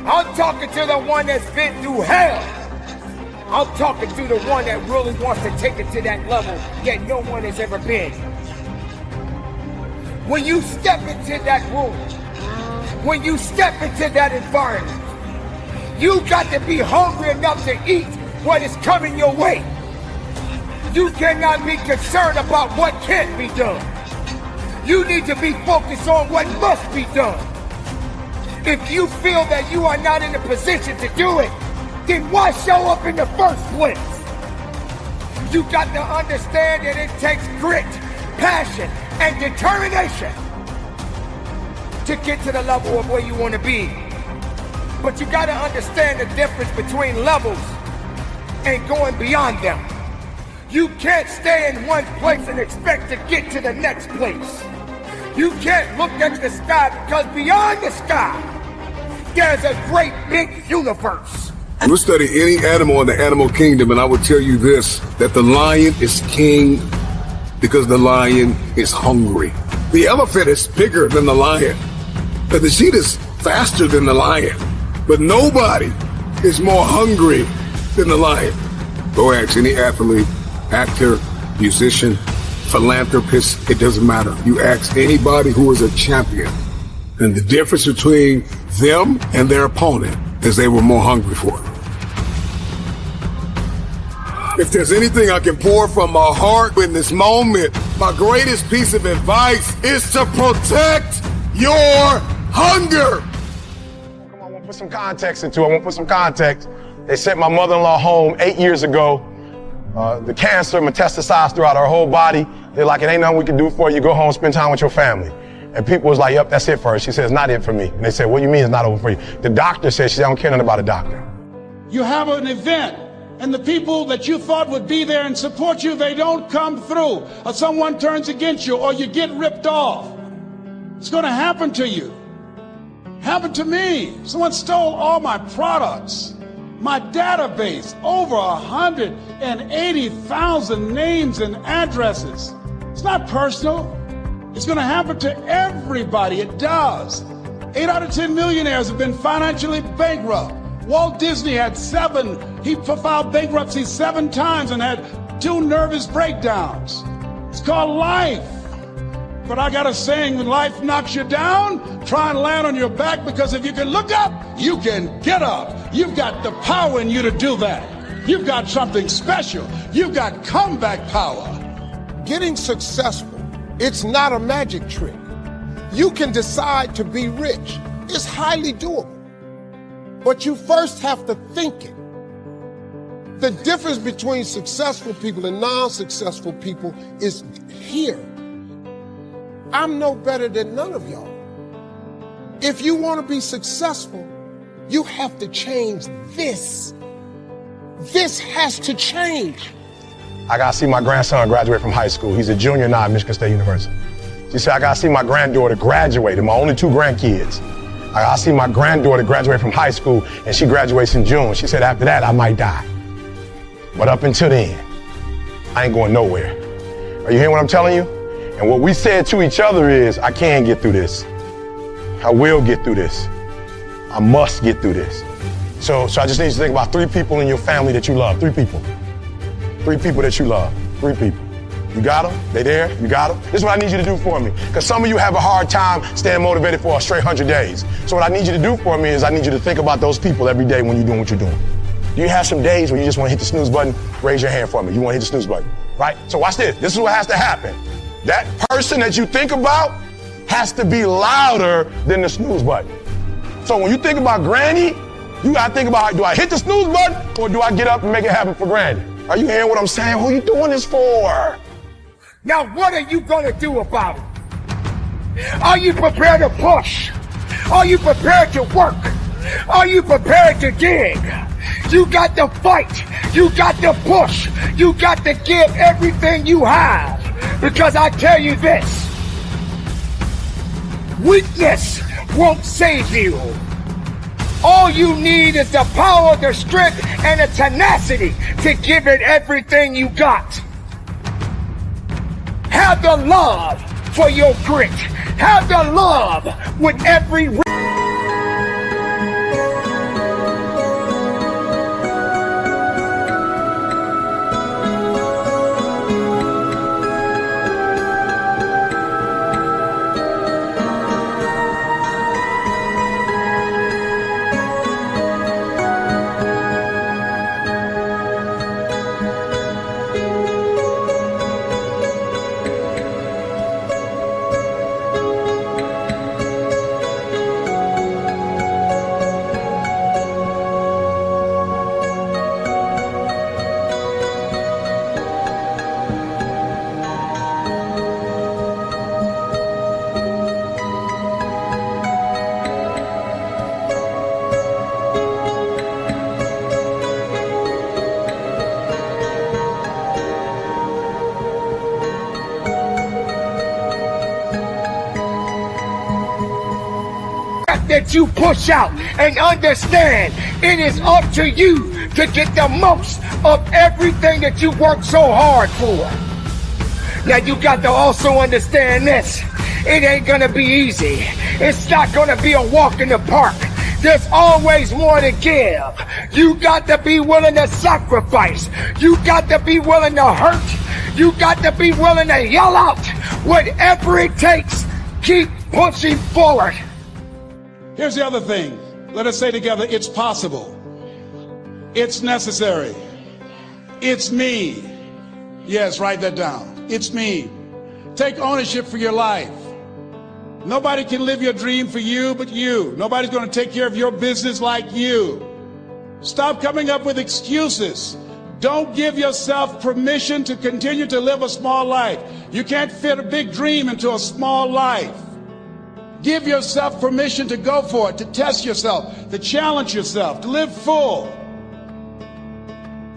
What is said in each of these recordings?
I'm talking to the one that's been through hell. I'm talking to the one that really wants to take it to that level that no one has ever been. When you step into that room, when you step into that environment, you got to be hungry enough to eat what is coming your way. You cannot be concerned about what can't be done. You need to be focused on what must be done. If you feel that you are not in a position to do it, then why show up in the first place? You got to understand that it takes grit, passion, and determination to get to the level of where you want to be. But you got to understand the difference between levels and going beyond them. You can't stay in one place and expect to get to the next place. You can't look at the sky, because beyond the sky, there's a great big universe. We'll study any animal in the animal kingdom, and I will tell you this, that the lion is king because the lion is hungry. The elephant is bigger than the lion, but the cheetah is faster than the lion. But nobody is more hungry than the lion. Go ask any athlete, actor, musician, philanthropist, it doesn't matter. You ask anybody who is a champion, and the difference between them and their opponent is they were more hungry for it. If there's anything I can pour from my heart in this moment, my greatest piece of advice is to protect your hunger. Come on, I want to put some context into it. I want to put some context. They sent my mother-in-law home 8 years ago. The cancer metastasized throughout her whole body. They're like, it ain't nothing we can do for you. Go home, spend time with your family. And people was like, yep, that's it for her. She said, it's not it for me. And they said, what do you mean it's not over for you? The doctor said, she don't care nothing about a doctor. You have an event, and the people that you thought would be there and support you, they don't come through. Or someone turns against you, or you get ripped off. It's going to happen to you. Happened to me. Someone stole all my products. My database, over 180,000 names and addresses. It's not personal. It's going to happen to everybody. It does. 8 out of 10 millionaires have been financially bankrupt. Walt Disney had 7. He filed bankruptcy 7 times and had 2 nervous breakdowns. It's called life. But I got a saying, when life knocks you down, try and land on your back, because if you can look up, you can get up. You've got the power in you to do that. You've got something special. You've got comeback power. Getting successful, it's not a magic trick. You can decide to be rich. It's highly doable. But you first have to think it. The difference between successful people and non-successful people is here. I'm no better than none of y'all. If you want to be successful, you have to change this. This has to change. I got to see my grandson graduate from high school. He's a junior now at Michigan State University. She said, I got to see my granddaughter graduate, and my only 2 grandkids. I got to see my granddaughter graduate from high school, and she graduates in June. She said, after that, I might die. But up until then, I ain't going nowhere. Are you hearing what I'm telling you? And what we said to each other is, I can get through this. I will get through this. I must get through this. So I just need you to think about 3 people in your family that you love. 3 people. 3 people that you love. 3 people. You got them? They there? You got them? This is what I need you to do for me. Because some of you have a hard time staying motivated for a straight 100 days. So what I need you to do for me is I need you to think about those people every day when you're doing what you're doing. Do you have some days where you just want to hit the snooze button? Raise your hand for me. You want to hit the snooze button, right? So watch this. This is what has to happen. That person that you think about has to be louder than the snooze button. So when you think about Granny, you gotta think about, do I hit the snooze button or do I get up and make it happen for Granny? Are you hearing what I'm saying? Who are you doing this for? Now what are you gonna do about it? Are you prepared to push? Are you prepared to work? Are you prepared to dig? You got to fight. You got to push. You got to give everything you have. Because I tell you this, weakness won't save you. All you need is the power, the strength, and the tenacity to give it everything you got. Have the love for your grit. Have the love with every that you push out and understand it is up to you to get the most of everything that you work so hard for. Now you got to also understand this. It ain't gonna be easy. It's not gonna be a walk in the park. There's always more to give. You got to be willing to sacrifice. You got to be willing to hurt. You got to be willing to yell out. Whatever it takes, keep pushing forward. Here's the other thing. Let us say together, it's possible. It's necessary. It's me. Yes, write that down. It's me. Take ownership for your life. Nobody can live your dream for you but you. Nobody's going to take care of your business like you. Stop coming up with excuses. Don't give yourself permission to continue to live a small life. You can't fit a big dream into a small life. Give yourself permission to go for it, to test yourself, to challenge yourself, to live full.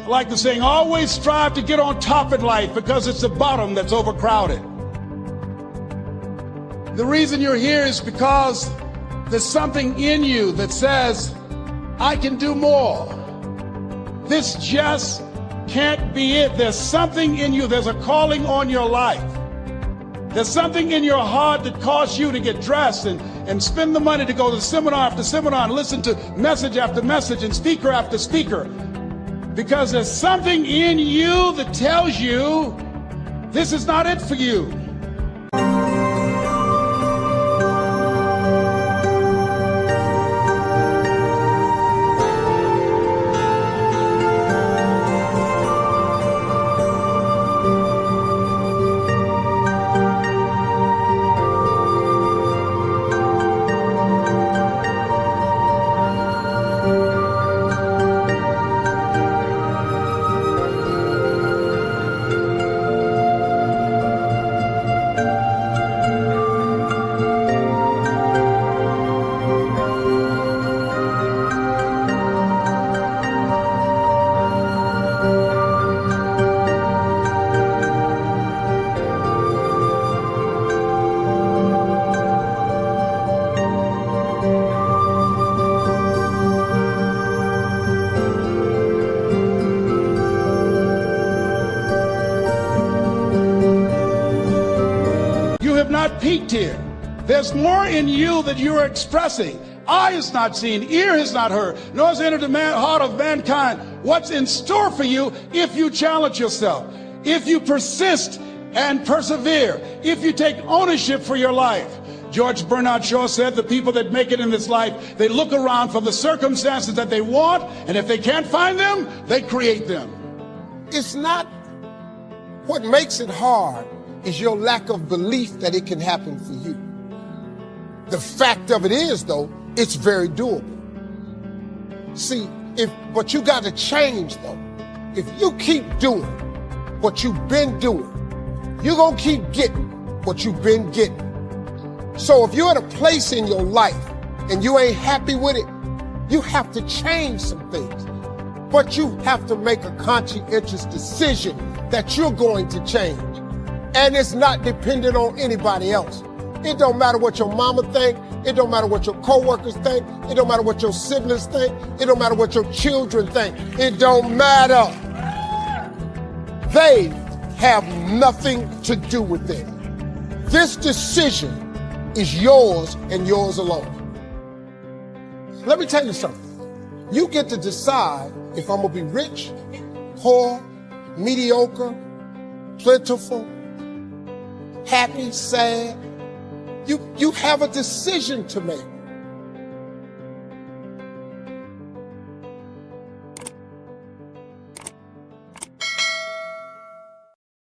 I like the saying, always strive to get on top in life because it's the bottom that's overcrowded. The reason you're here is because there's something in you that says, I can do more. This just can't be it. There's something in you. There's a calling on your life. There's something in your heart that caused you to get dressed and spend the money to go to seminar after seminar and listen to message after message and speaker after speaker. Because there's something in you that tells you this is not it for you. Not peaked here. There's more in you that you are expressing. Eye has not seen, ear has not heard, nor has entered the heart of mankind what's in store for you if you challenge yourself, if you persist and persevere, if you take ownership for your life. George Bernard Shaw said the people that make it in this life, they look around for the circumstances that they want, and if they can't find them, they create them. It's not what makes it hard is your lack of belief that it can happen for you. The fact of it is, though, it's very doable. See, but you got to change, though. If you keep doing what you've been doing, you're going to keep getting what you've been getting. So if you're at a place in your life and you ain't happy with it, you have to change some things. But you have to make a conscientious decision that you're going to change. And it's not dependent on anybody else. It don't matter what your mama think. It don't matter what your coworkers think. It don't matter what your siblings think. It don't matter what your children think. It don't matter. They have nothing to do with it. This decision is yours and yours alone. Let me tell you something. You get to decide if I'm gonna be rich, poor, mediocre, plentiful, happy, sad. You have a decision to make.